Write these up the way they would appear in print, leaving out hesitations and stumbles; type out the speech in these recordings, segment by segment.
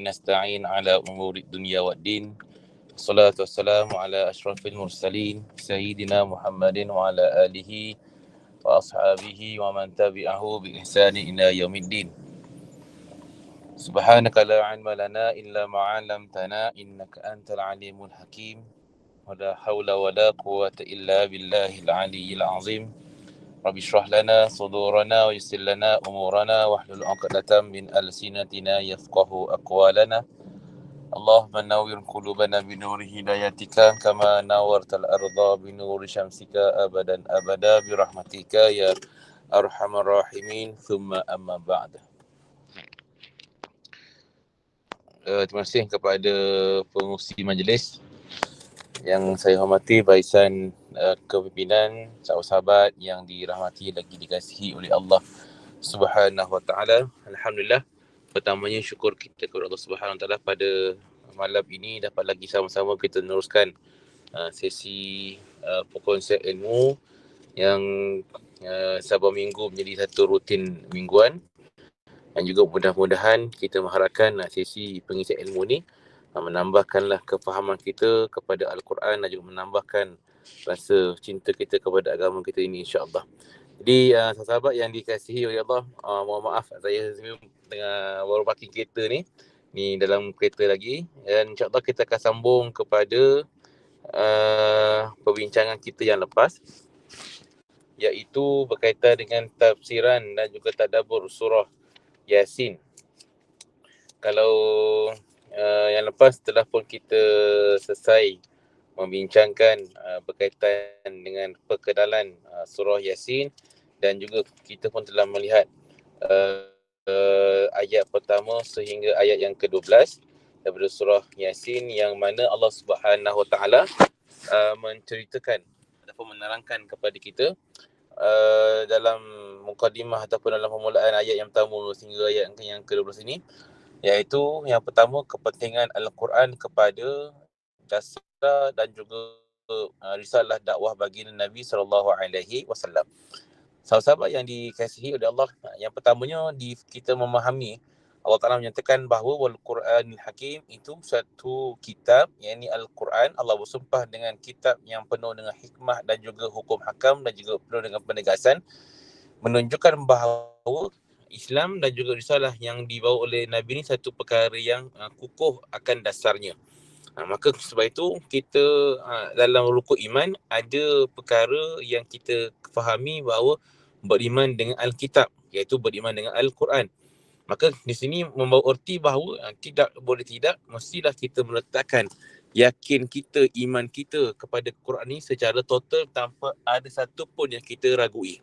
nasta'in ala umuri dunya waddin. Salatu wassalamu ala ashrafil mursalin Sayyidina Muhammadin wa ala alihi wa ashabihi wa man tabi'ahu bi ihsani ila yaumiddin. Subhanaka la ilma lana illa ma 'allamtana innaka antal alimul hakim. Wa la hawla wa la quwwata illa billahil aliyyil azim. Rabbi shrah lana sudurana wa yassir lana umurana wahlul 'uqdatam min alsinatina yafqahu aqwalana. Allahumma nawwir qulubana bi nuri hidayatika kama nawwartal arda bi nuri syamsika abadan abada bi rahmatika ya arhamar rahimin. Thumma amma ba'd. Terima kasih kepada pengurusi majlis yang saya hormati, barisan kepimpinan, sahabat-sahabat yang dirahmati lagi dikasihi oleh Allah Subhanahu Wa Taala. Alhamdulillah, pertamanya syukur kita kepada Allah Subhanahu Wa Taala pada malam ini dapat lagi sama-sama kita meneruskan sesi perkongsian ilmu yang sabar minggu menjadi satu rutin mingguan, dan juga mudah-mudahan kita mengharapkan sesi pengisian ilmu ni menambahkanlah kefahaman kita kepada Al-Quran dan juga menambahkan rasa cinta kita kepada agama kita ini, insya-Allah. Jadi sahabat yang dikasihi oleh Allah, mohon maaf saya tengah baru parking kereta ni dalam kereta lagi, dan insya-Allah kita akan sambung kepada perbincangan kita yang lepas, iaitu berkaitan dengan tafsiran dan juga tadabbur surah Yasin. Kalau yang lepas telah pun kita selesai membincangkan berkaitan dengan perkenalan surah Yasin, dan juga kita pun telah melihat ayat pertama sehingga ayat yang ke-12 daripada surah Yasin, yang mana Allah Subhanahu Wa Taala menceritakan ataupun menerangkan kepada kita dalam mukadimah ataupun dalam permulaan ayat yang pertama sehingga ayat yang ke-12 ini, iaitu yang pertama, kepentingan Al-Quran kepada dasar dan juga risalah dakwah baginda Nabi SAW. Sahabat-sahabat yang dikasihi oleh Allah, yang pertamanya kita memahami Allah Ta'ala menyatakan bahawa wal Quranil Hakim itu satu kitab, yakni Al-Quran. Allah bersumpah dengan kitab yang penuh dengan hikmah dan juga hukum hakam dan juga penuh dengan penegasan, menunjukkan bahawa Islam dan juga risalah yang dibawa oleh Nabi ni satu perkara yang kukuh akan dasarnya. Maka sebab itu kita dalam rukun iman ada perkara yang kita fahami bahawa beriman dengan Alkitab, iaitu beriman dengan Al-Quran. Maka di sini membawa erti bahawa tidak boleh tidak, mestilah kita meletakkan yakin kita, iman kita kepada Quran ini secara total tanpa ada satu pun yang kita ragui.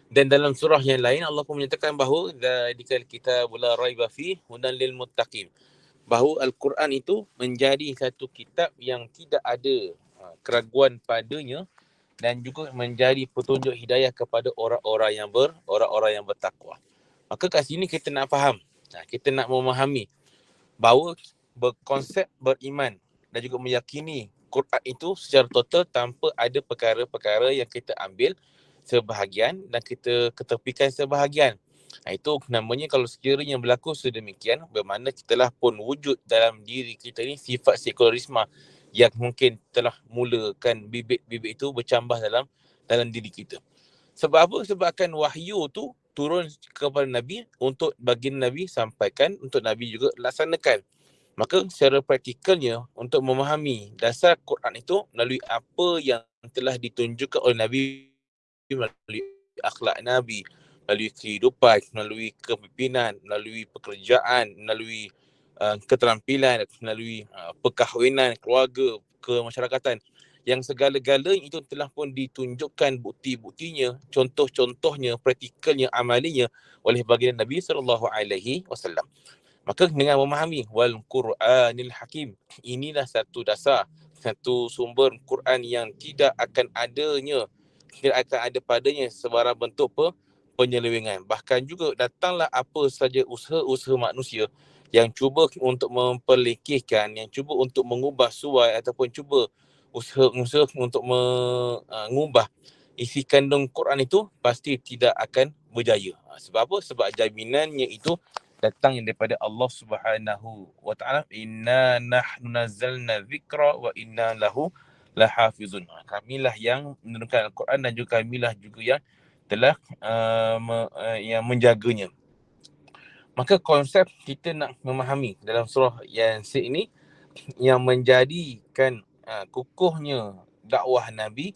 Dan dalam surah yang lain Allah pun menyatakan bahawa dzalikal kitabul la raiba fihi hudan lil muttaqin, bahawa Al-Quran itu menjadi satu kitab yang tidak ada keraguan padanya dan juga menjadi petunjuk hidayah kepada orang-orang yang bertakwa. Maka kat sini kita nak faham, kita nak memahami bahawa berkonsep beriman dan juga meyakini Quran itu secara total tanpa ada perkara-perkara yang kita ambil sebahagian dan kita ketepikan sebahagian. Itu namanya, kalau sekiranya berlaku sedemikian, bermakna telah pun wujud dalam diri kita ni sifat sekularisme yang mungkin telah mulakan bibit-bibit itu bercambah dalam diri kita. Sebab apa? Sebabkan wahyu tu turun kepada Nabi untuk baginda Nabi sampaikan, untuk Nabi juga laksanakan. Maka secara praktikalnya, untuk memahami dasar Quran itu melalui apa yang telah ditunjukkan oleh Nabi, melalui akhlak Nabi, melalui kehidupan, melalui kepimpinan, melalui pekerjaan, melalui keterampilan, melalui perkahwinan, keluarga, kemasyarakatan, yang segala-galanya itu telah pun ditunjukkan bukti-buktinya, contoh-contohnya, praktikalnya, amalinya oleh baginda Nabi SAW. Maka dengan memahami wal Quranil Hakim, inilah satu dasar, satu sumber Quran yang tidak akan ada padanya sebarang bentuk penyelewengan. Bahkan juga datanglah apa saja usaha-usaha manusia yang cuba untuk memperlekehkan, yang cuba untuk mengubah suai ataupun cuba usaha untuk mengubah isi kandung Quran itu, pasti tidak akan berjaya. Sebab apa? Sebab jaminannya itu datang daripada Allah Subhanahu wa taala. Inna nahnu nazzalna dzikra wa inna lahu lahafizun. Kamilah yang menurunkan Al-Quran dan juga kamilah juga yang telah yang menjaganya. Maka konsep kita nak memahami dalam surah Yasin ini yang menjadikan kukuhnya dakwah Nabi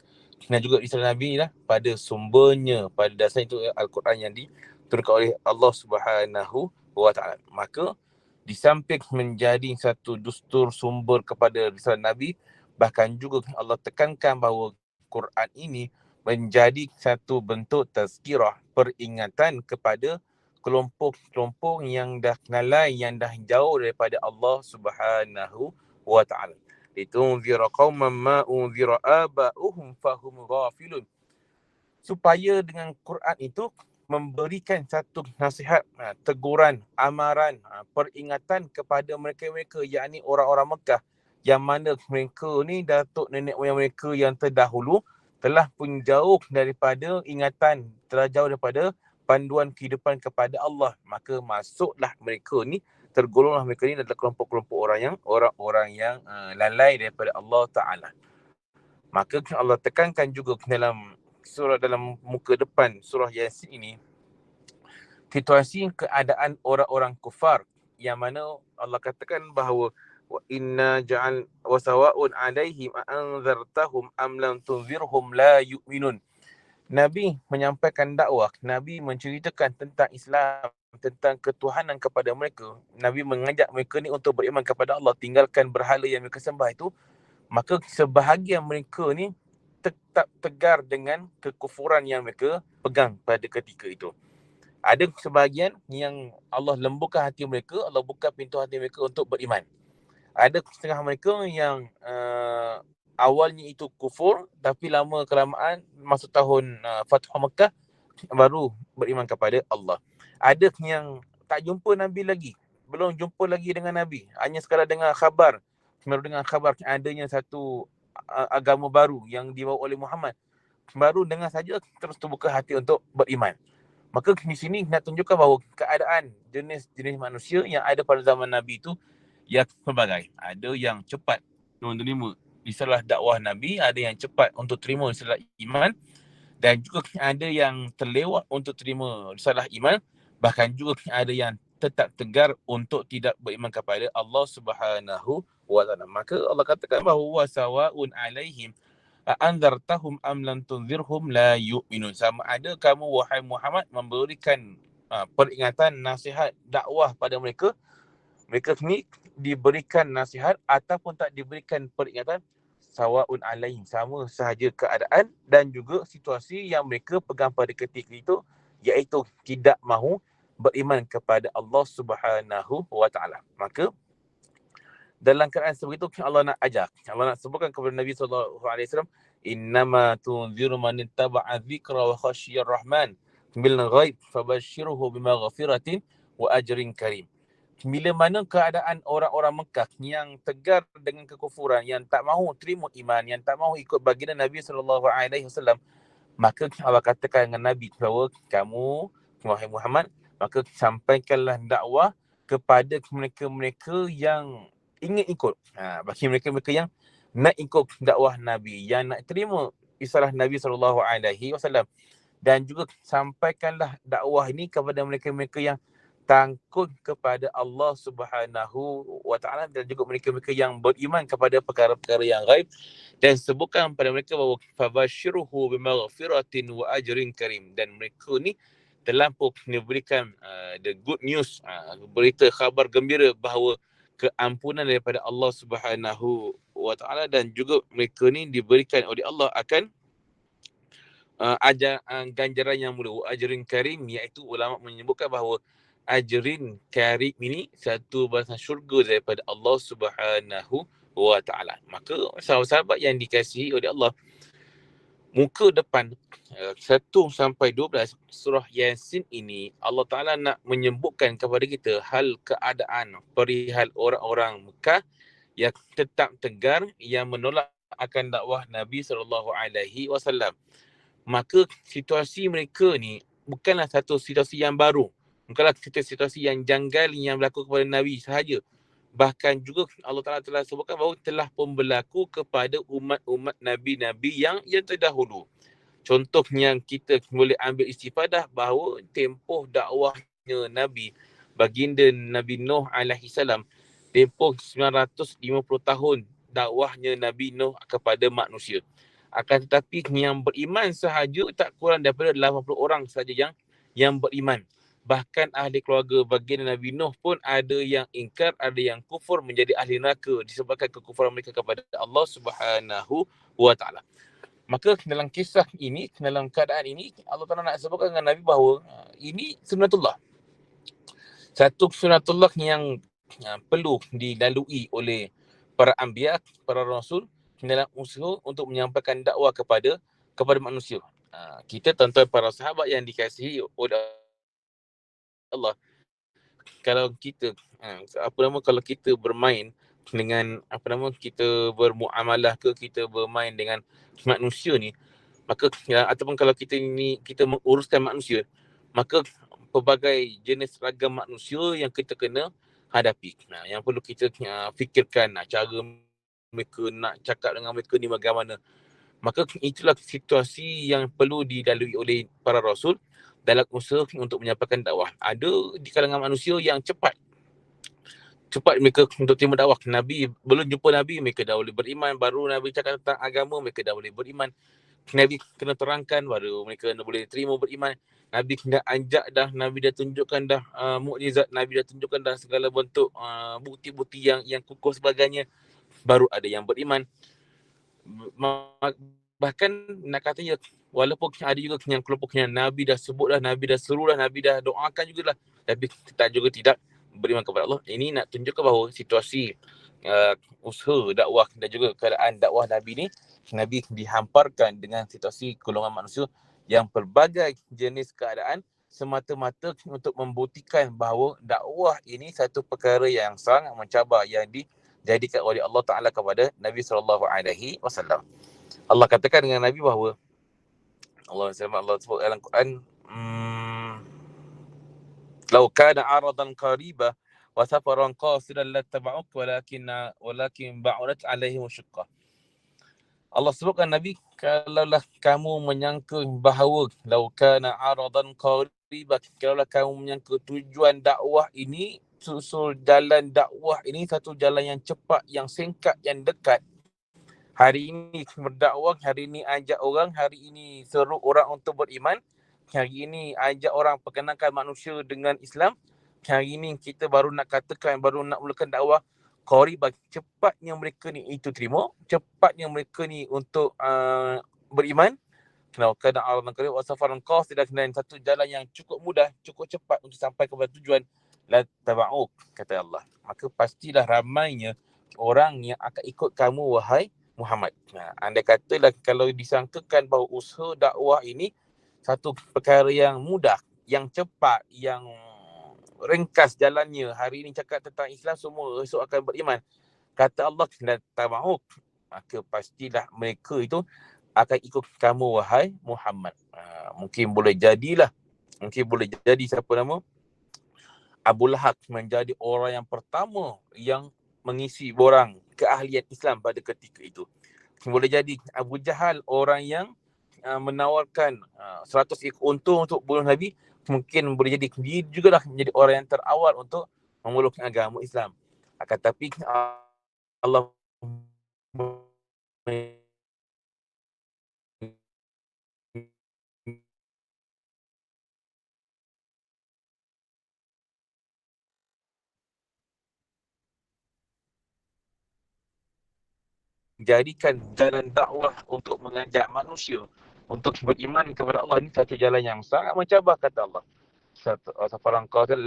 dan juga risalah Nabi lah pada sumbernya, pada dasar itu Al-Quran yang diturunkan oleh Allah Subhanahu wa taala. Maka di samping menjadi satu dustur sumber kepada risalah Nabi, bahkan juga Allah tekankan bahawa Quran ini menjadi satu bentuk tazkirah, peringatan kepada kelompok-kelompok yang dah lalai, yang dah jauh daripada Allah Subhanahu wa taala. Litunzira qauman ma unzira aba'uhum fahum ghafilun. Supaya dengan Quran itu memberikan satu nasihat, teguran, amaran, peringatan kepada mereka-mereka, yakni orang-orang Mekah, yang mana mereka ni datuk nenek moyang mereka yang terdahulu telah pun jauh daripada ingatan, telah jauh daripada panduan kehidupan kepada Allah. Maka masuklah mereka ni, tergolonglah mereka ni adalah kelompok-kelompok orang yang lalai daripada Allah Ta'ala. Maka Allah tekankan juga dalam surah, dalam muka depan surah Yasin ini, situasi keadaan orang-orang kufar, yang mana Allah katakan bahawa wa inna ja'al wa sawa'un 'alaihim anzartahum am lam tunzirhum la yu'minun. Nabi menyampaikan dakwah, Nabi menceritakan tentang Islam, tentang ketuhanan kepada mereka. Nabi mengajak mereka ni untuk beriman kepada Allah, tinggalkan berhala yang mereka sembah itu. Maka sebahagian mereka ni tetap tegar dengan kekufuran yang mereka pegang pada ketika itu. Ada sebahagian yang Allah lemburkan hati mereka, Allah buka pintu hati mereka untuk beriman. Ada setengah mereka yang awalnya itu kufur, tapi lama kelamaan masuk tahun Fathu Makkah baru beriman kepada Allah. Ada yang tak jumpa Nabi lagi, belum jumpa lagi dengan Nabi, hanya sekadar dengar khabar, baru dengar khabar adanya satu agama baru yang dibawa oleh Muhammad, baru dengar saja terus terbuka hati untuk beriman. Maka di sini nak tunjukkan bahawa keadaan jenis-jenis manusia yang ada pada zaman Nabi itu yang pelbagai. Ada yang cepat menerima risalah dakwah Nabi, ada yang cepat untuk terima risalah iman, dan juga ada yang terlewat untuk terima risalah iman, bahkan juga ada yang tetap tegar untuk tidak beriman kepada Allah Subhanahu wa taala. Maka Allah katakan bahawa sawa'un 'alaihim anzartahum am lam tunzirhum la yu'minun. Sama ada kamu wahai Muhammad memberikan peringatan, nasihat, dakwah pada mereka, mereka ni diberikan nasihat ataupun tak diberikan peringatan, sawa'un alaihim, sama sahaja keadaan dan juga situasi yang mereka pegang pada ketika itu, iaitu tidak mahu beriman kepada Allah Subhanahu wa taala. Maka dalam keadaan seperti itu Allah nak ajar, Allah nak sebutkan kepada Nabi SAW, innama tunziru man ittaba'a dzikra wa khasyiyar rahman bil ghaib fabashshirhu bima ghafiratin wa ajrin karim. Bila mana keadaan orang-orang Mekah yang tegar dengan kekufuran, yang tak mahu terima iman, yang tak mahu ikut baginda Nabi SAW, maka Allah katakan dengan Nabi bahawa kamu, wahai Muhammad, maka sampaikanlah dakwah kepada mereka-mereka yang ingin ikut. Bagi mereka-mereka yang nak ikut dakwah Nabi, yang nak terima risalah Nabi SAW, dan juga sampaikanlah dakwah ini kepada mereka-mereka yang takut kepada Allah Subhanahu wa taala, dan juga mereka-mereka yang beriman kepada perkara-perkara yang gaib, dan sebutkan pada mereka bahawa fabashshirhu bimaghfiratin wa ajrin karim, dan mereka ni telah pun diberikan the good news, berita khabar gembira bahawa keampunan daripada Allah Subhanahu wa taala, dan juga mereka ni diberikan oleh Allah akan ganjaran yang mulia, ajrin karim, iaitu ulama menyebutkan bahawa ajrin karim ini satu bahasa syurga daripada Allah Subhanahu wa taala. Maka sahabat-sahabat yang dikasihi oleh Allah, muka depan 1 sampai 12 surah Yasin ini, Allah Taala nak menyebutkan kepada kita hal keadaan perihal orang-orang Mekah yang tetap tegar, yang menolak akan dakwah Nabi SAW. Maka situasi mereka ni bukanlah satu situasi yang baru. Bukanlah situasi yang janggal yang berlaku kepada Nabi sahaja. Bahkan juga Allah Ta'ala telah sebutkan bahawa telah pun berlaku kepada umat-umat Nabi-Nabi yang terdahulu. Contoh yang kita boleh ambil istifadah bahawa tempoh dakwahnya Nabi, baginda Nabi Nuh alaihi salam, tempoh 950 tahun dakwahnya Nabi Nuh kepada manusia. Akan tetapi yang beriman sahaja tak kurang daripada 80 orang sahaja yang beriman. Bahkan ahli keluarga baginda Nabi Nuh pun ada yang ingkar, ada yang kufur, menjadi ahli neraka disebabkan kekufuran mereka kepada Allah Subhanahu wa taala. Maka dalam kisah ini, dalam keadaan ini, Allah Ta'ala nak sebutkan dengan Nabi bahawa ini sunnatullah. Satu sunnatullah yang perlu dilalui oleh para anbiya, para rasul dalam usaha untuk menyampaikan dakwah kepada manusia. Kita tuan-tuan para sahabat yang dikasihi oleh Allah, kalau kita kalau kita bermain dengan kita bermuamalah ke, kita bermain dengan manusia ni, maka ataupun kalau kita menguruskan manusia, maka pelbagai jenis ragam manusia yang kita kena hadapi. Yang perlu kita fikirkan cara mereka nak cakap dengan mereka ni bagaimana. Maka itulah situasi yang perlu dilalui oleh para rasul dalam usaha untuk menyampaikan dakwah. Ada di kalangan manusia yang cepat mereka untuk terima dakwah. Nabi belum jumpa Nabi, mereka dah boleh beriman. Baru Nabi cakap tentang agama, mereka dah boleh beriman. Nabi kena terangkan, baru mereka boleh terima beriman. Nabi kena anjak dah, Nabi dah tunjukkan dah mukjizat, Nabi dah tunjukkan dah segala bentuk bukti-bukti yang kukuh sebagainya, baru ada yang beriman. Bahkan nak katanya, walaupun ada juga yang kelompok yang Nabi dah sebut dah, Nabi dah seru dah, Nabi dah doakan juga lah, tapi tak juga tidak beriman kepada Allah. Ini nak tunjukkan bahawa situasi usaha dakwah dan juga keadaan dakwah Nabi ni, Nabi dihamparkan dengan situasi golongan manusia yang pelbagai jenis keadaan, semata-mata untuk membuktikan bahawa dakwah ini satu perkara yang sangat mencabar yang dijadikan oleh Allah Ta'ala kepada Nabi SAW. Allah katakan dengan Nabi bahawa Allah sebut dalam Quran, "Lau kana 'aradan qariba wa safaran qasidan lattaba'uk walakin ba'udat 'alaihim syiqqah." Allah sebutkan Nabi, kalaulah kamu menyangka bahawa lau kana 'aradan qariba, kalaulah kamu menyangka tujuan dakwah ini, susul jalan dakwah ini satu jalan yang cepat, yang singkat, yang dekat. Hari ini berdakwah, hari ini ajak orang, hari ini seru orang untuk beriman, hari ini ajak orang perkenalkan manusia dengan Islam, hari ini kita baru nak katakan, baru nak mulakan dakwah, qaribah, cepatnya mereka ni itu terima, cepatnya mereka ni untuk beriman. Kena aradan qarib wa safaran qasid, dan satu jalan yang cukup mudah, cukup cepat untuk sampai kepada tujuan, la taba'uk, kata Allah. Maka pastilah ramainya orang yang akan ikut kamu, wahai Muhammad. Andai katalah kalau disangkakan bahawa usaha dakwah ini satu perkara yang mudah, yang cepat, yang ringkas jalannya, hari ini cakap tentang Islam, semua esok akan beriman, kata Allah, la taba'uk, maka pastilah mereka itu akan ikut kamu, wahai Muhammad. Mungkin boleh jadi siapa nama Abu Lahab menjadi orang yang pertama yang mengisi borang keahlian Islam pada ketika itu. Boleh jadi Abu Jahal orang yang menawarkan 100 ekor unta untuk bunuh Nabi. Mungkin boleh jadi dia jugalah menjadi orang yang terawal untuk memeluk agama Islam. Akan tetapi Allah jadikan jalan dakwah untuk mengajak manusia untuk beriman kepada Allah ini satu jalan yang sangat mencabar, kata Allah. Safaran qatil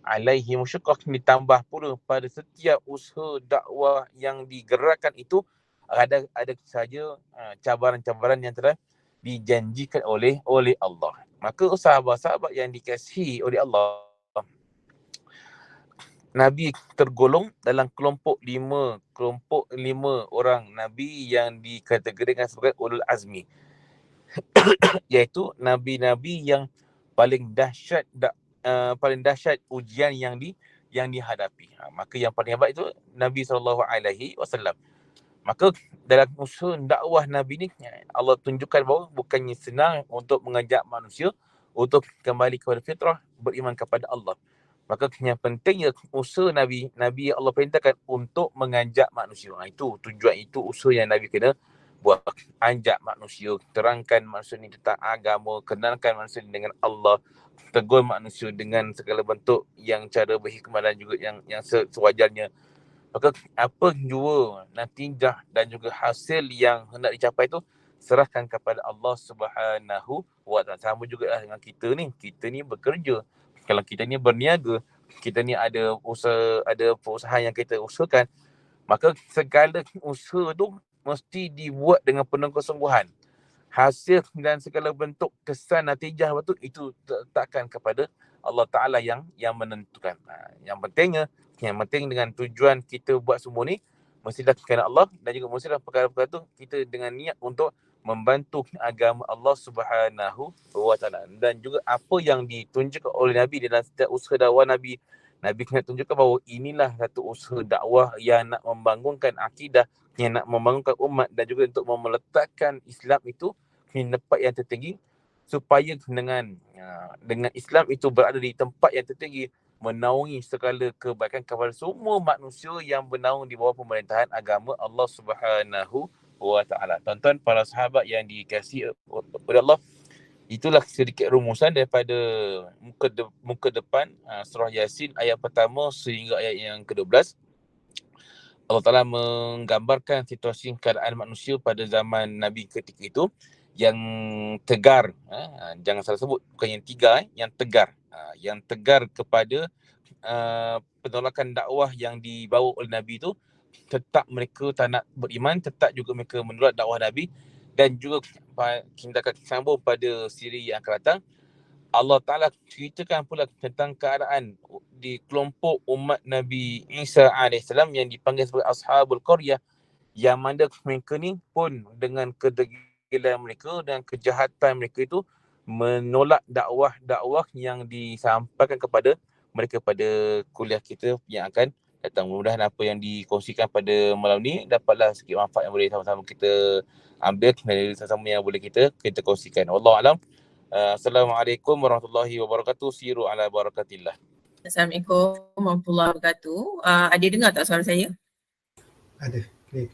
alaihi musyaqqah, ditambah pula pada setiap usaha dakwah yang digerakkan itu ada saja cabaran-cabaran yang telah dijanjikan oleh Allah. Maka sahabat-sahabat yang dikasihi oleh Allah, Nabi tergolong dalam kelompok lima orang Nabi yang dikategorikan sebagai ulul azmi, iaitu Nabi-Nabi yang paling dahsyat paling dahsyat ujian yang dihadapi. Maka yang paling hebat itu Nabi SAW. Maka dalam usaha dakwah Nabi ni, Allah tunjukkan bahawa bukannya senang untuk mengajak manusia untuk kembali kepada fitrah, beriman kepada Allah. Maka yang pentingnya usaha Nabi yang Allah perintahkan untuk mengajak manusia. Itu tujuan, itu usaha yang Nabi kena buat. Ajak manusia, terangkan manusia ni tentang agama, kenalkan manusia ni dengan Allah, tegur manusia dengan segala bentuk yang cara berhikmah dan juga yang sewajarnya. Maka apa jua natijah dan juga hasil yang hendak dicapai tu serahkan kepada Allah Subhanahu wa Ta'ala. Sama juga lah dengan kita ni. Kita ni bekerja. Kalau kita ni berniaga, kita ni ada perusahaan yang kita usahakan, maka segala usaha tu mesti dibuat dengan penuh kesungguhan. Hasil dan segala bentuk kesan natijah itu letakkan kepada Allah Ta'ala yang menentukan. Yang penting dengan tujuan kita buat semua ni mestilah kerana Allah, dan juga mestilah perkara-perkara tu kita dengan niat untuk membantu agama Allah Subhanahu wa Ta'ala. Dan juga apa yang ditunjukkan oleh Nabi dalam setiap usaha dakwah Nabi kena tunjukkan bahawa inilah satu usaha dakwah yang nak membangunkan akidah, yang nak membangunkan umat, dan juga untuk meletakkan Islam itu di tempat yang tertinggi, supaya dengan Islam itu berada di tempat yang tertinggi, menaungi segala kebaikan kepada semua manusia yang bernaung di bawah pemerintahan agama Allah Subhanahu wa Ta'ala. Tuan-tuan, para sahabat yang dikasihi oleh Allah, itulah sedikit rumusan daripada muka depan surah Yasin ayat pertama sehingga ayat yang ke-12. Allah Ta'ala menggambarkan situasi keadaan manusia pada zaman Nabi ketika itu yang tegar. Jangan salah sebut, bukan yang tiga, yang tegar. Yang tegar kepada penolakan dakwah yang dibawa oleh Nabi itu. Tetap mereka tak nak beriman, tetap juga mereka menolak dakwah Nabi. Dan juga kita akan sambung pada siri yang akan datang, Allah Ta'ala ceritakan pula tentang keadaan di kelompok umat Nabi Isa AS yang dipanggil sebagai Ashabul Qaryah, yang mana mereka ni pun dengan kedegilan mereka dan kejahatan mereka itu menolak dakwah yang disampaikan kepada mereka pada kuliah kita yang akan datang. Mudah-mudahan apa yang dikongsikan pada malam ni dapatlah sikit manfaat yang boleh sama-sama kita ambil dari sama-sama yang boleh kita kongsikan. Wallahualam. Assalamualaikum warahmatullahi wabarakatuh. Siru ala barakatillah. Assalamualaikum warahmatullahi wabarakatuh. Ada dengar tak suara saya? Ada.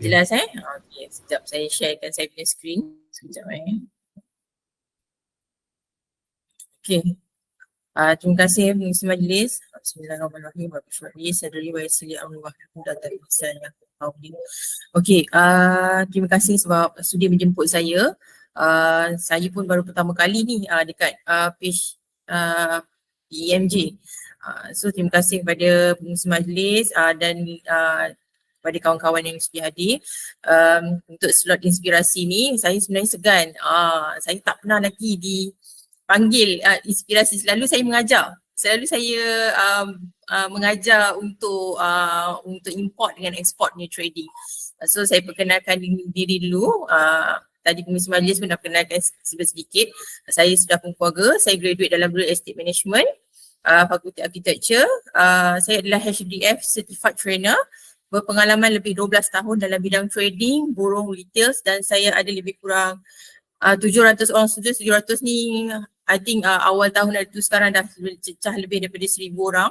Jelas Okey, sekejap saya sharekan saya punya screen. Sekejap Okey. Terima kasih pengisi majlis. Bismillahirrahmanirrahim. Sadri wa yassir amri wahlul 'uqdatam min lisani yafqahu qawli. Okey, terima kasih sebab sudi menjemput saya. Saya pun baru pertama kali ni dekat page EMJ. So terima kasih kepada pengisi majlis dan kepada kawan-kawan yang sudi hadir. Untuk slot inspirasi ni saya sebenarnya segan. Saya tak pernah lagi dipanggil inspirasi. Selalu saya mengajar. Selalu saya mengajar untuk import dengan export punya trading. So saya perkenalkan diri dulu. Tadi pengisi majlis pun dah perkenalkan sedikit. Saya sudah pun keluarga. Saya graduate dalam Real Estate Management, Fakulti Architecture. Saya adalah HDF Certified Trainer, berpengalaman lebih 12 tahun dalam bidang trading, burung retail, dan saya ada lebih kurang 700 orang student. 700 ni I think awal tahun itu sekarang dah cecah lebih daripada 1,000 orang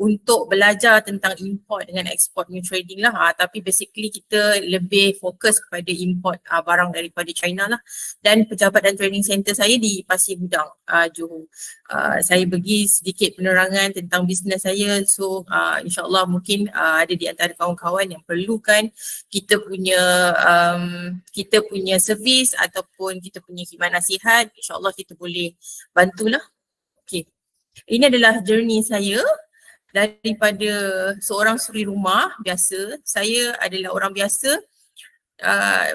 untuk belajar tentang import dengan export new trading lah. Tapi basically kita lebih fokus kepada import barang daripada China lah. Dan pejabat dan training center saya di Pasir Gudang, Johor. Saya bagi sedikit penerangan tentang bisnes saya. So insyaAllah mungkin ada di antara kawan-kawan yang perlukan kita punya servis ataupun kita punya khidmat nasihat. InsyaAllah kita boleh bantulah. Okay. Ini adalah journey saya. Daripada seorang suri rumah biasa, saya adalah orang biasa.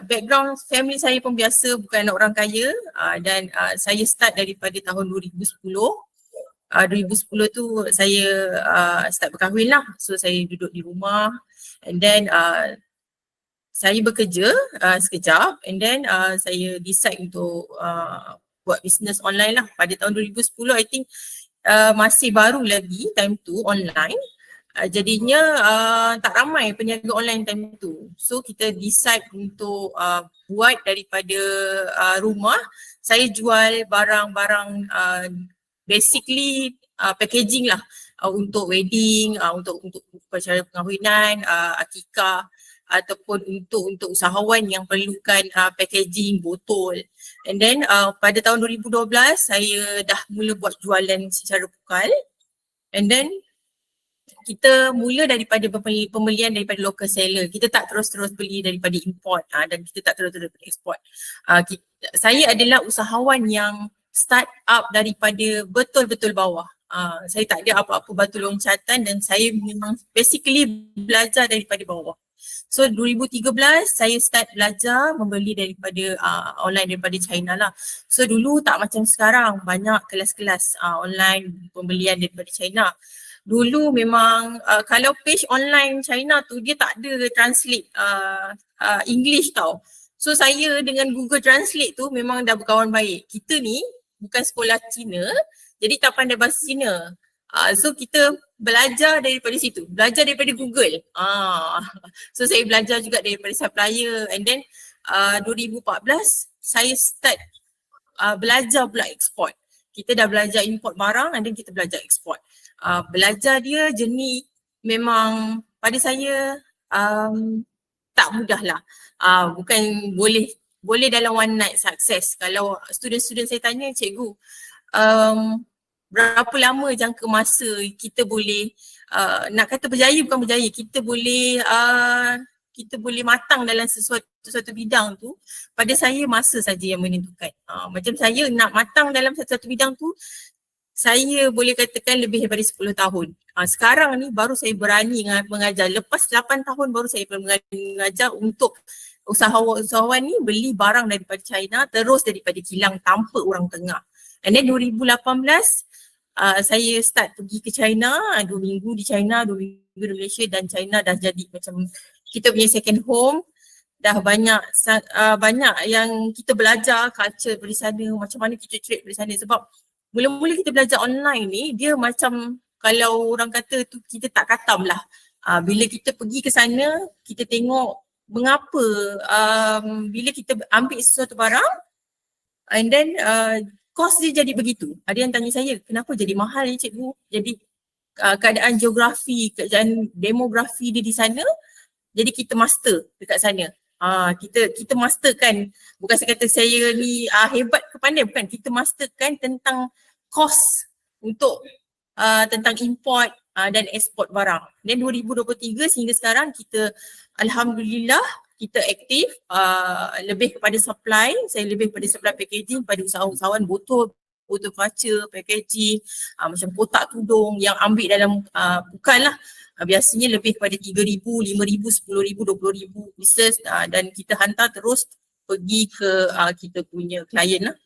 Background family saya pun biasa, bukan orang kaya. Dan saya start daripada tahun 2010. 2010 tu saya start berkahwin lah. So saya duduk di rumah. And then saya bekerja sekejap. And then saya decide untuk buat business online lah. Pada tahun 2010 I think masih baru lagi time tu online. Jadinya tak ramai peniaga online time tu. So kita decide untuk buat daripada rumah. Saya jual barang-barang basically packaging lah untuk wedding, untuk upacara perkahwinan, akikah ataupun untuk usahawan yang perlukan packaging botol. And then pada tahun 2012 saya dah mula buat jualan secara pukal. And then kita mula daripada pembelian daripada local seller. Kita tak terus-terus beli daripada import dan kita tak terus-terus eksport. Saya adalah usahawan yang start up daripada betul-betul bawah. Saya tak ada apa-apa batu loncatan dan saya memang basically belajar daripada bawah. So 2013 saya start belajar membeli daripada online daripada China lah. So dulu tak macam sekarang, banyak kelas-kelas online pembelian daripada China. Dulu memang kalau page online China tu dia tak ada translate English tau. So saya dengan Google Translate tu memang dah berkawan baik. Kita ni bukan sekolah Cina, jadi tak pandai bahasa Cina. So kita belajar daripada situ, belajar daripada Google. So saya belajar juga daripada supplier and then 2014 saya start belajar pula ekspor. Kita dah belajar import barang and then kita belajar ekspor. Belajar dia jenis memang pada saya tak mudah lah. Bukan boleh dalam one night success. Kalau student-student saya tanya, cikgu berapa lama jangka masa kita boleh nak kata berjaya bukan berjaya, kita boleh matang dalam sesuatu bidang tu. Pada saya masa saja yang menentukan. Macam saya nak matang dalam satu bidang tu, saya boleh katakan lebih daripada 10 tahun. Sekarang ni baru saya berani mengajar. Lepas 8 tahun baru saya berani mengajar untuk usahawan ni beli barang daripada China terus daripada kilang tanpa orang tengah. And then 2018 saya start pergi ke China, 2 minggu di China, 2 minggu di Malaysia dan China dah jadi macam kita punya second home. Dah banyak yang kita belajar culture dari sana, macam mana kita trade dari sana sebab mula-mula kita belajar online ni dia macam kalau orang kata tu kita tak katam lah. Bila kita pergi ke sana kita tengok mengapa bila kita ambil sesuatu barang and then kos dia jadi begitu. Ada yang tanya saya kenapa jadi mahal ni cikgu? Jadi keadaan geografi, keadaan demografi dia di sana jadi kita master dekat sana. Kita masterkan, bukan saya kata saya ni hebat ke pandai, bukan, kita masterkan tentang kos untuk tentang import dan ekspor barang. Dan 2023 sehingga sekarang kita alhamdulillah kita aktif lebih kepada supply, saya lebih kepada supply packaging pada usahawan botol kaca, packaging, macam kotak tudung yang ambil dalam bukanlah biasanya lebih kepada 3,000, 5,000, 10,000, 20,000 pieces dan kita hantar terus pergi ke kita punya klien lah.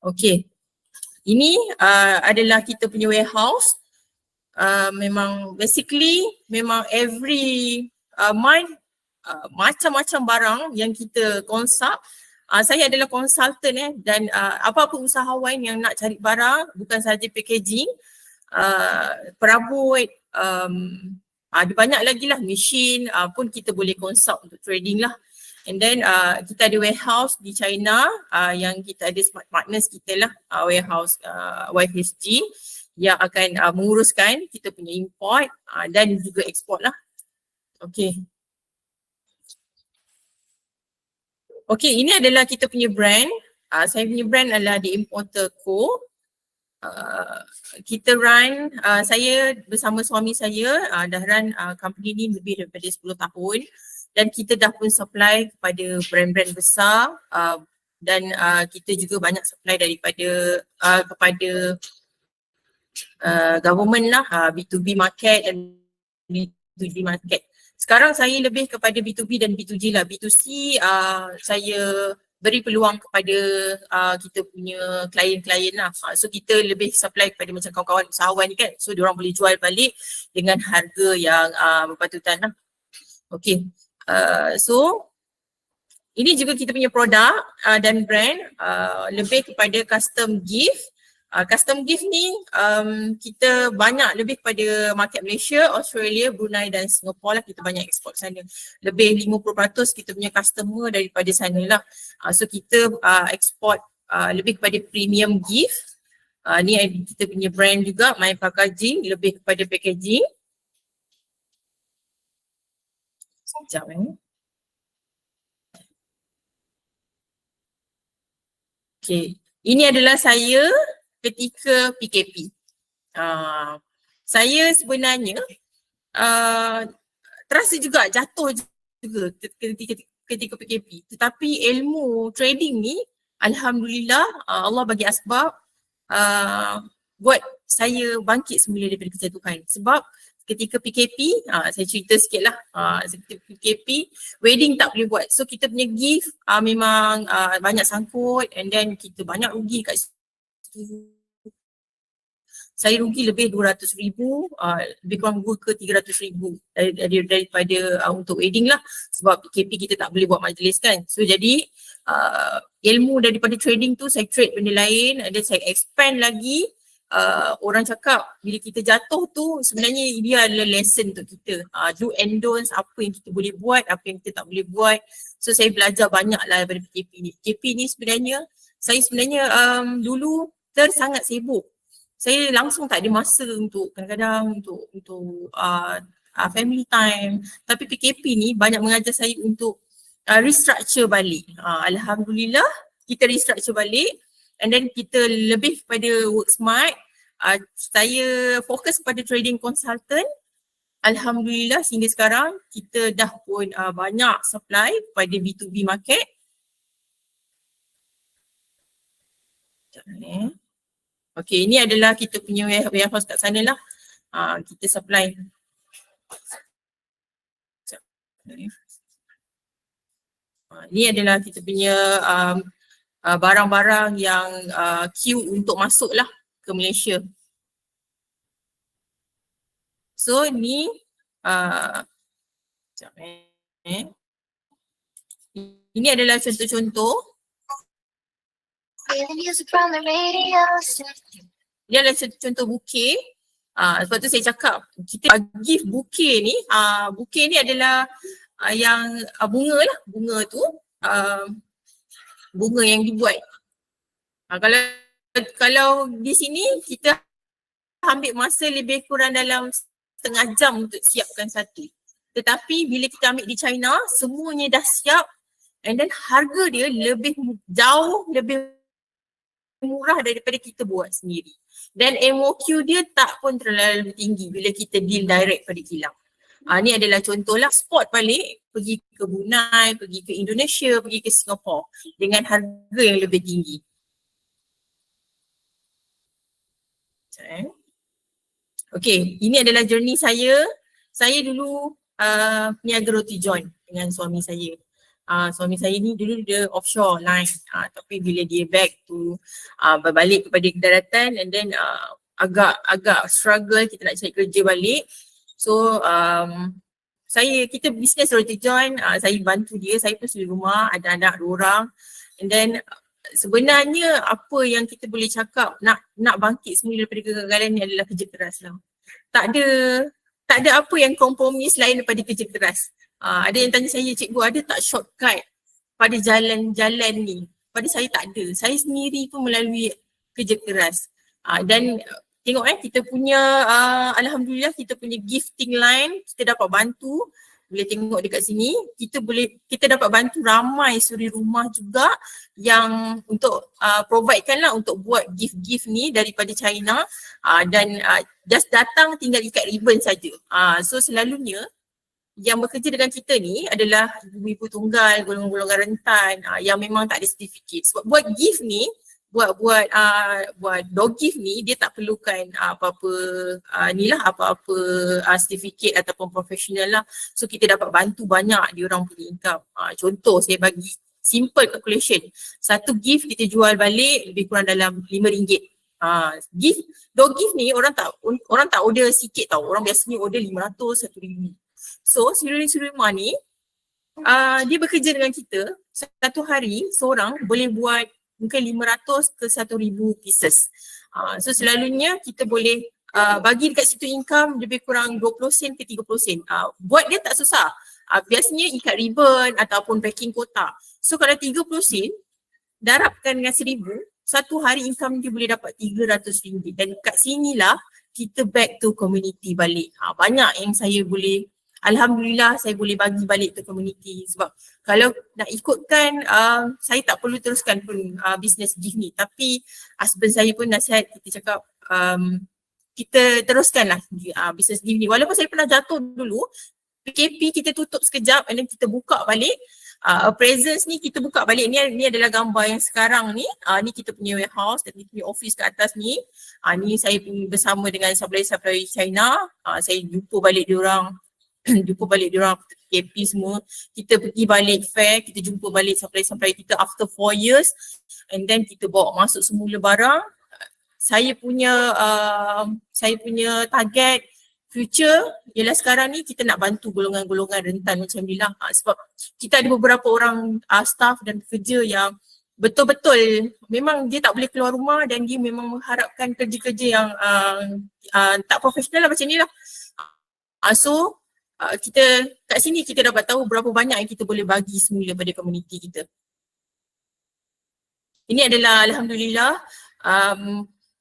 Okay. Ini adalah kita punya warehouse. Memang basically memang every month macam-macam barang yang kita consult. Saya adalah konsultan dan apa-apa usahawan yang nak cari barang bukan sahaja packaging, perabot, ada banyak lagi lah mesin pun kita boleh consult untuk trading lah. And then kita ada warehouse di China yang kita ada smart partners kita lah, warehouse YHG yang akan menguruskan kita punya import dan juga ekspor lah. Okay. Okay, ini adalah kita punya brand. Saya punya brand adalah The Importer Co. Kita run, saya bersama suami saya dah run company ni lebih daripada 10 tahun dan kita dah pun supply kepada brand-brand besar dan kita juga banyak supply daripada kepada government lah, B2B market dan B2G market. Sekarang saya lebih kepada B2B dan B2G lah. B2C saya beri peluang kepada kita punya klien-klien lah. So kita lebih supply kepada macam kawan-kawan usahawan ni kan. So diorang boleh jual balik dengan harga yang berpatutan lah. Okay. So ini juga kita punya produk dan brand lebih kepada custom gift. Custom gift ni kita banyak lebih kepada market Malaysia, Australia, Brunei dan Singapore lah, kita banyak ekspor sana. Lebih 50% kita punya customer daripada sana lah. So kita ekspor lebih kepada premium gift. Ni kita punya brand juga, My Packaging, lebih kepada packaging. Sekejap Okay, ini adalah saya ketika PKP. Saya sebenarnya terasa juga jatuh juga ketika PKP. Tetapi ilmu trading ni alhamdulillah Allah bagi asbab buat saya bangkit semula daripada kejatuhan. Sebab ketika PKP, saya cerita sikit lah, ketika PKP, wedding tak boleh buat. So kita punya gift memang banyak sangkut and then kita banyak rugi kat situ. Saya rugi lebih 200,000, lebih kurang ke 300,000 daripada untuk wedding lah. Sebab PKP kita tak boleh buat majlis kan. So jadi ilmu daripada trading tu saya trade benda lain dan saya expand lagi. Orang cakap bila kita jatuh tu sebenarnya dia adalah lesson untuk kita. Do and don'ts, apa yang kita boleh buat, apa yang kita tak boleh buat. So saya belajar banyak lah daripada PKP ni. PKP ni sebenarnya, saya sebenarnya dulu sangat sibuk. Saya langsung tak ada masa untuk kadang-kadang untuk family time. Tapi PKP ni banyak mengajar saya untuk restructure balik. Alhamdulillah kita restructure balik. And then kita lebih kepada work smart. Saya fokus kepada trading consultant. Alhamdulillah sehingga sekarang kita dah pun banyak supply pada B2B market. Okay, ini adalah kita punya warehouse kat sana lah. Kita supply. Ini adalah kita punya barang-barang yang queue untuk masuk lah ke Malaysia. So ni ini adalah contoh-contoh. Dia adalah contoh bouquet. Sebab tu saya cakap kita gift bouquet ni, bouquet ni adalah yang bunga lah, bunga tu bunga yang dibuat. Kalau di sini kita ambil masa lebih kurang dalam setengah jam untuk siapkan satu. Tetapi bila kita ambil di China, semuanya dah siap and then harga dia jauh lebih murah daripada kita buat sendiri. Dan MOQ dia tak pun terlalu tinggi bila kita deal direct pada kilang. Ni adalah contohlah spot balik, pergi ke Brunei, pergi ke Indonesia, pergi ke Singapore dengan harga yang lebih tinggi. Okay, ini adalah journey saya. Saya dulu peniaga roti john dengan suami saya. Suami saya ni dulu dia offshore line, tapi bila dia back to berbalik kepada kedaratan and then agak struggle kita nak cari kerja balik. So kita bisnes roti john, saya bantu dia, saya pun sendiri rumah, ada anak 2 orang. And then sebenarnya apa yang kita boleh cakap nak bangkit semula daripada kegagalan ni adalah kerja keras lah. Tak ada apa yang kompromi selain daripada kerja keras. Ada yang tanya saya, cikgu ada tak shortcut pada jalan-jalan ni? Pada saya tak ada. Saya sendiri pun melalui kerja keras. Dan tengok kita punya alhamdulillah kita punya gifting line kita dapat bantu. Boleh tengok dekat sini, kita dapat bantu ramai suri rumah juga yang untuk providekan lah untuk buat gift-gift ni daripada China, dan just datang tinggal ikat ribbon saja. So selalunya yang bekerja dengan kita ni adalah ibu-ibu tunggal, golongan-golongan rentan yang memang tak ada sertifikat. Sebab buat gift ni, buat dog gift ni dia tak perlukan apa-apa sertifikat ataupun profesional lah. So kita dapat bantu banyak dia orang punya income. Contoh saya bagi simple calculation. Satu gift kita jual balik lebih kurang dalam RM5. Dog gift ni orang tak order sikit tau. Orang biasanya order 500, 1,000. So suri rumah ni dia bekerja dengan kita satu hari seorang boleh buat mungkin 500 ke 1,000 pieces. So selalunya kita boleh bagi dekat situ income lebih kurang 20 sen ke 30 sen. Buat dia tak susah. Biasanya ikat ribbon ataupun packing kotak. So kalau 30 sen, darabkan dengan 1,000, satu hari income dia boleh dapat RM300. Dan kat sinilah kita back to community balik. Banyak yang saya boleh, alhamdulillah saya boleh bagi balik ke community. Sebab kalau nak ikutkan, saya tak perlu teruskan pun business gift ni. Tapi husband saya pun nasihat, kita cakap kita teruskanlah business gift ni. Walaupun saya pernah jatuh dulu, PKP kita tutup sekejap and then kita buka balik. Presence ni kita buka balik, ni adalah gambar yang sekarang ni. Ni kita punya warehouse dan kita punya office kat atas ni. Ni saya bersama dengan supplier-supplier China. Saya jumpa balik diorang, PKP semua. Kita pergi balik fair, kita jumpa balik supplier-supplier kita after 4 years and then kita bawa masuk semula barang. Saya punya target future ialah sekarang ni kita nak bantu golongan-golongan rentan macam ni lah. Sebab kita ada beberapa orang staff dan pekerja yang betul-betul memang dia tak boleh keluar rumah dan dia memang mengharapkan kerja-kerja yang tak profesional lah macam ni lah. So kita kat sini kita dapat tahu berapa banyak yang kita boleh bagi semula pada komuniti kita. Ini adalah alhamdulillah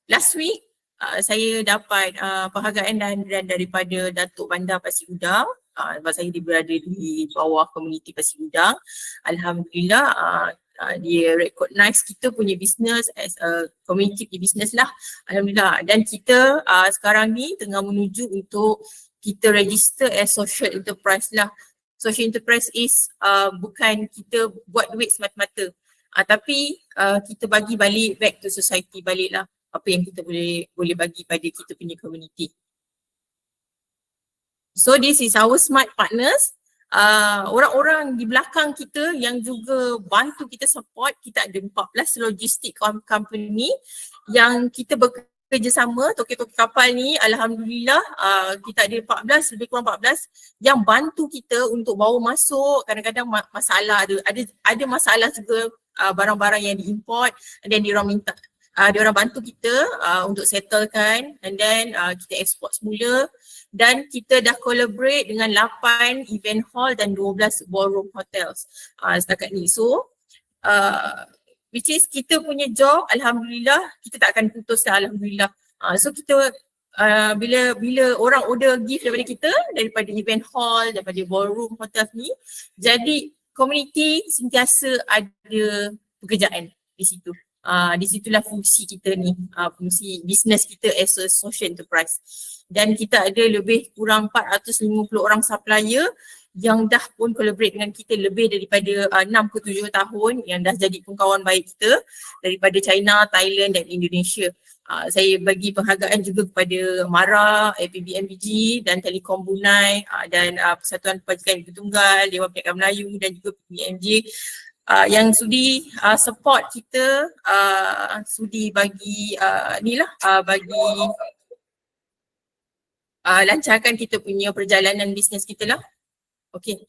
last week saya dapat penghargaan dan daripada Datuk Bandar Pasir Gudang. Sebab saya berada di bawah komuniti Pasir Gudang. Alhamdulillah dia recognize kita punya business as a community business lah. Alhamdulillah. Dan kita sekarang ni tengah menuju untuk kita register as social enterprise lah. Social enterprise is bukan kita buat duit semata-mata. Tapi kita bagi balik back to society balik lah. Apa yang kita boleh bagi pada kita punya community. So this is our smart partners. Orang-orang di belakang kita yang juga bantu kita support. Kita ada 14 logistik company yang kita bekerjasama, toke-toke kapal ni. Alhamdulillah kita ada 14, lebih kurang 14 yang bantu kita untuk bawa masuk. Kadang-kadang masalah ada masalah juga barang-barang yang diimport dan diorang minta diorang bantu kita untuk settlekan and then kita export semula dan kita dah collaborate dengan 8 event hall dan 12 ballroom hotels setakat ni. So which is kita punya job alhamdulillah kita tak akan putus alhamdulillah. So kita bila orang order gift daripada kita, daripada event hall, daripada ballroom hotel ni, jadi community sentiasa ada pekerjaan di situ. Di situlah fungsi kita ni, fungsi bisnes kita as a social enterprise. Dan kita ada lebih kurang 450 orang supplier yang dah pun collaborate dengan kita lebih daripada 6 ke 7 tahun, yang dah jadi pengkawan baik kita daripada China, Thailand dan Indonesia. Saya bagi penghargaan juga kepada MARA, APBNBG dan Telekom Brunei dan Persatuan Pembajikan Ibu Tunggal, Dewan Perniagaan Melayu dan juga PBNJ yang sudi support kita, sudi bagi bagi lancarkan kita punya perjalanan bisnes kita lah. Okey.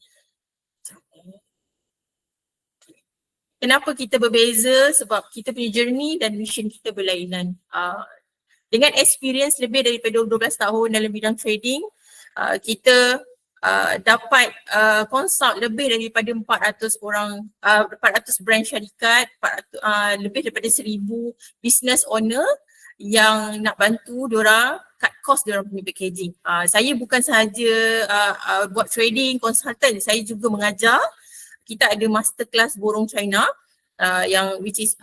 Kenapa kita berbeza? Sebab kita punya journey dan mission kita berlainan. Dengan experience lebih daripada 12 tahun dalam bidang trading, kita dapat consult lebih daripada 400 orang, 400 brand syarikat, lebih daripada 1,000 business owner yang nak bantu diorang cut cost diorang punya packaging. Saya bukan sahaja buat trading, consultant, saya juga mengajar. Kita ada masterclass borong China yang which is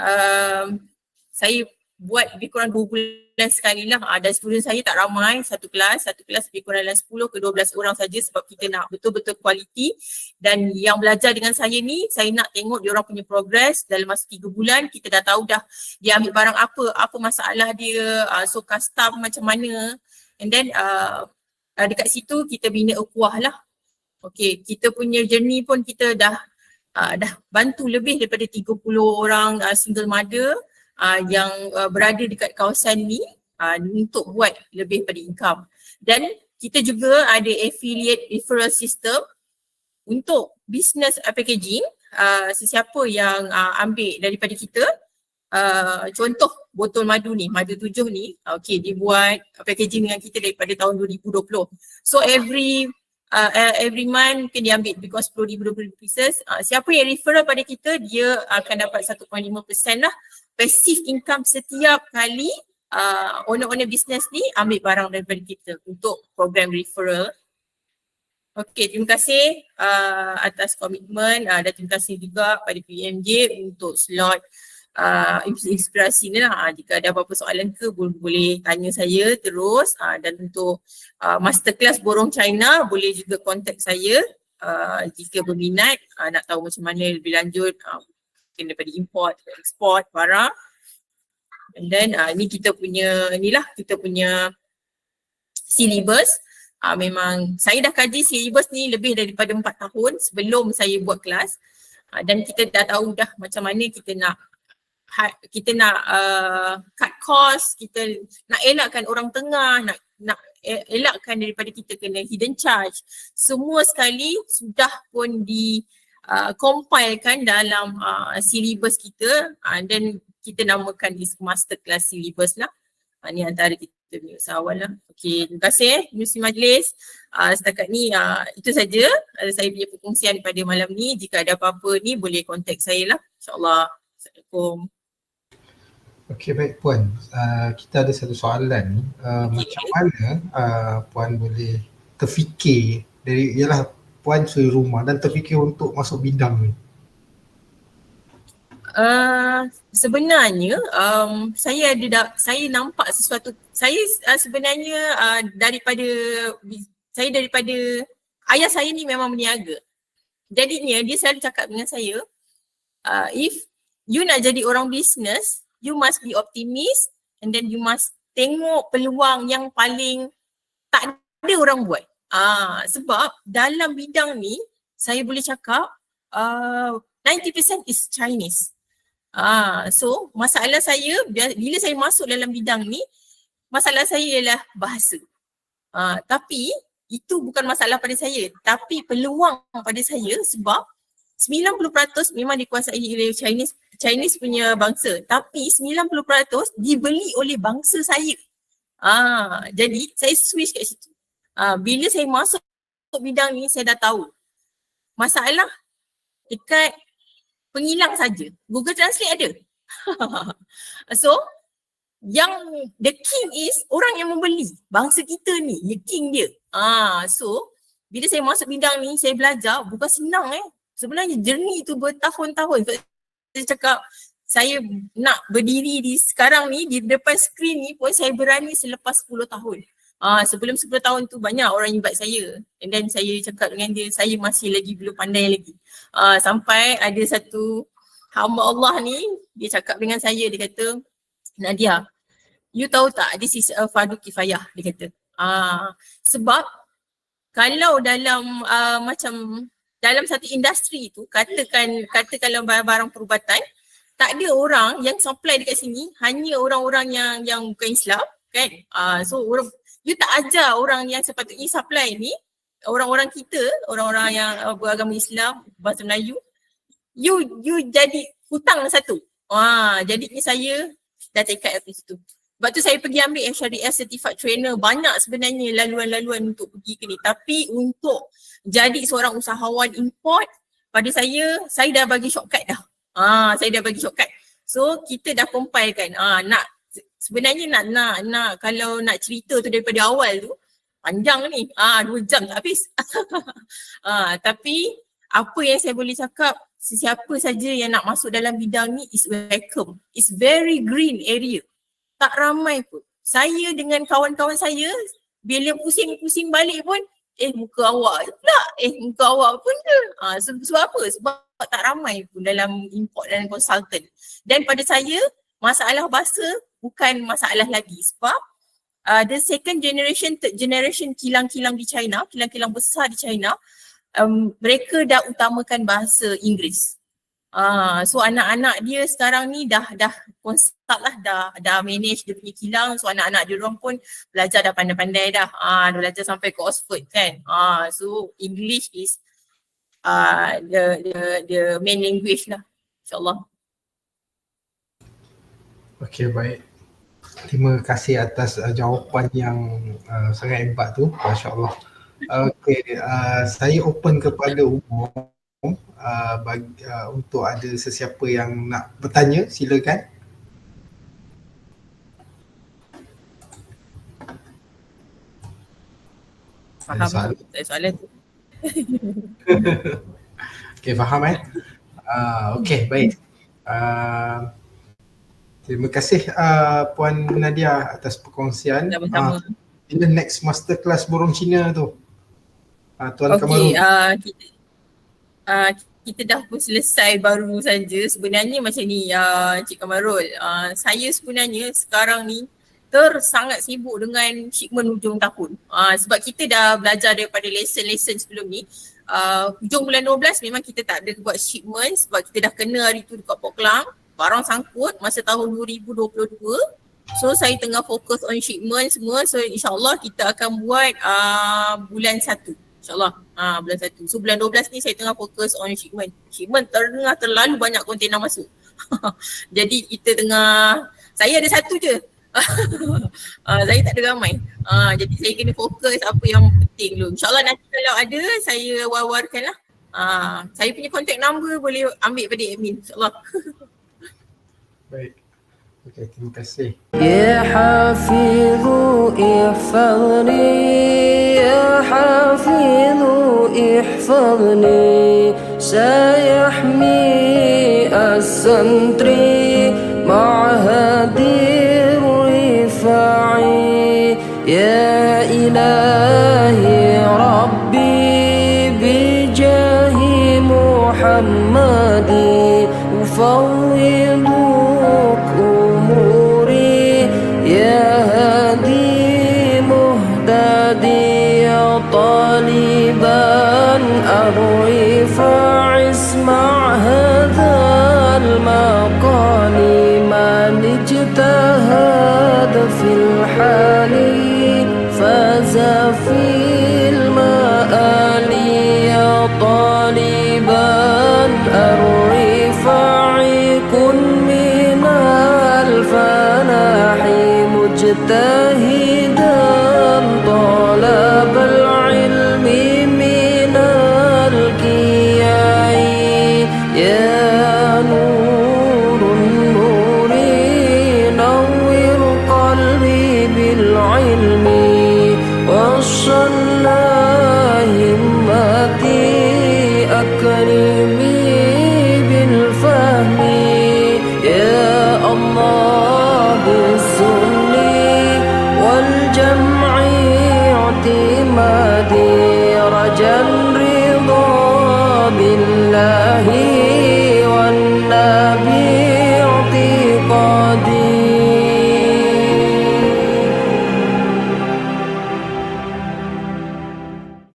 saya buat lebih kurang 2 bulan sekali lah. Dan student saya tak ramai, satu kelas lebih kurang dalam 10 ke 12 orang saja sebab kita nak betul-betul quality. Dan yang belajar dengan saya ni, saya nak tengok diorang punya progress dalam masa 3 bulan. Kita dah tahu dah dia ambil barang apa masalah dia, so custom macam mana. And then dekat situ kita bina ukhuwah lah. Okay, kita punya journey pun kita dah bantu lebih daripada 30 orang single mother yang berada dekat kawasan ni untuk buat lebih pada income. Dan kita juga ada affiliate referral system untuk business packaging. Sesiapa yang ambil daripada kita, contoh botol madu ni, madu 7 ni, okay, dibuat packaging dengan kita daripada tahun 2020. So every month mungkin dia ambil because 10,000 pieces. Siapa yang referral pada kita, dia akan dapat 1.5% lah passive income setiap kali owner-owner business ni ambil barang daripada kita untuk program referral. Okey, terima kasih atas komitmen dan terima kasih juga pada PMJ untuk slot inspirasi ni lah. Jika ada apa-apa soalan ke boleh tanya saya terus, dan untuk masterclass borong China boleh juga contact saya jika berminat nak tahu macam mana lebih lanjut, mungkin daripada import, export barang. And then ni kita punya syllabus. Memang saya dah kaji syllabus ni lebih daripada 4 tahun sebelum saya buat kelas, dan kita dah tahu dah macam mana kita nak cut cost, kita nak elakkan orang tengah, nak elakkan daripada kita kena hidden charge. Semua sekali sudah pun di compilekan dalam syllabus kita, dan kita namakan this masterclass syllabus lah. Ni antara kita punya usahawan lah. Okey, terima kasih Misi Majlis. Setakat ni itu saja saya punya perkongsian pada malam ni. Jika ada apa-apa ni boleh contact saya lah. InsyaAllah. Assalamualaikum. Okey, baik Puan. Kita ada satu soalan ni. Macam mana Puan boleh terfikir ialah Puan suri rumah dan terfikir untuk masuk bidang ni? Sebenarnya saya nampak sesuatu. Saya sebenarnya daripada ayah saya ni memang berniaga. Jadinya dia selalu cakap dengan saya, if you nak jadi orang bisnes, you must be optimist and then you must tengok peluang yang paling tak ada orang buat. Sebab dalam bidang ni saya boleh cakap 90% is Chinese. So masalah saya bila saya masuk dalam bidang ni, masalah saya ialah bahasa. Tapi itu bukan masalah pada saya, tapi peluang pada saya sebab 90% memang dikuasai oleh Chinese punya bangsa, tapi 90% dibeli oleh bangsa saya. Jadi saya switch kat situ. Bila saya masuk bidang ni saya dah tahu masalah dekat pengilang saja. Google Translate ada. So, yang the king is orang yang membeli. Bangsa kita ni, the king dia. So, bila saya masuk bidang ni, saya belajar bukan senang Sebenarnya journey tu bertahun-tahun. Saya cakap, saya nak berdiri di sekarang ni, di depan skrin ni pun saya berani selepas 10 tahun. Sebelum 10 tahun tu banyak orang invite saya, and then saya cakap dengan dia, saya masih lagi belum pandai lagi. Sampai ada satu hamba Allah ni, dia cakap dengan saya, dia kata, Nadia, you tahu tak, this is a fardu kifayah, dia kata. Sebab kalau dalam dalam satu industri tu, katakanlah barang perubatan, tak ada orang yang supply dekat sini, hanya orang-orang yang bukan Islam, kan? So you tak ajar orang yang sepatutnya supply ni, orang-orang kita, orang-orang yang beragama Islam, bahasa Melayu, you jadi hutang satu. Jadinya saya dah tekad dari situ. Sebab tu saya pergi ambil Syariah Certified Trainer. Banyak sebenarnya laluan-laluan untuk pergi ke ni. Tapi untuk jadi seorang usahawan import, pada saya dah bagi shortcut dah. Saya dah bagi shortcut. So kita dah compile kan. Sebenarnya nak kalau nak cerita tu daripada awal tu panjang ni, 2 jam tak habis. Tapi apa yang saya boleh cakap, sesiapa saja yang nak masuk dalam bidang ni is welcome. It's very green area. Tak ramai pun. Saya dengan kawan-kawan saya bila pusing-pusing balik pun, muka awak pula, muka awak pun ke. Sebab apa? Sebab tak ramai pun dalam import dan consultant. Dan pada saya, masalah bahasa bukan masalah lagi sebab the second generation, third generation kilang-kilang di China, kilang-kilang besar di China, mereka dah utamakan bahasa Inggeris. So anak-anak dia sekarang ni dah consult lah, dah manage dia punya kilang. So anak-anak dia orang pun belajar dah pandai-pandai dah. Dah belajar sampai ke Oxford kan. So English is the main language lah, insyaAllah. Okey, baik. Terima kasih atas jawapan yang sangat hebat tu. Masya Allah. Okey, saya open kepada umum untuk ada sesiapa yang nak bertanya, silakan. Faham soalan tu. Okey, faham okey, baik. Terima kasih Puan Nadia atas perkongsian. Sama-sama. Bila next masterclass burung Cina tu? Tuan Okey, Kamarul. kita dah pun selesai baru saja. Sebenarnya macam ni Cik Kamarul, saya sebenarnya sekarang ni sangat sibuk dengan shipment hujung tahun. Sebab kita dah belajar daripada lesson-lesson sebelum ni. Hujung bulan 12 memang kita tak ada buat shipment sebab kita dah kena hari tu dekat Port Klang. Barang sangkut masa tahun 2022. So saya tengah fokus on shipment semua. So insyaAllah kita akan buat bulan 1. InsyaAllah bulan 1. So bulan 12 ni saya tengah fokus on shipment. Shipment terlalu banyak kontena masuk. Jadi kita saya ada satu je. Saya tak ada ramai. Jadi saya kena fokus apa yang penting dulu. InsyaAllah nanti kalau ada saya war-warkan lah. Saya punya contact number boleh ambil pada admin. InsyaAllah. Baik. Okey, terima kasih. Ya Hafizu ihfazni, ya Hafizu ihfazni, sayahmi as-santri ma'hadir rifa'i, ya ilahi rabbi bijahi Muhammadi ufawwidu طالبا الرفاع اسمع هذا المقال من اجتهد في الحال فاز في المآل يا طالبا الرفاع كن من الفلاح مجتهدا طلب العلم من الكياء يا نور النور نور قلبي بالعلم وصلى همتي أكرمي بالفهم يا الله بالسني والجمع اعتمادي رجا الرضا بالله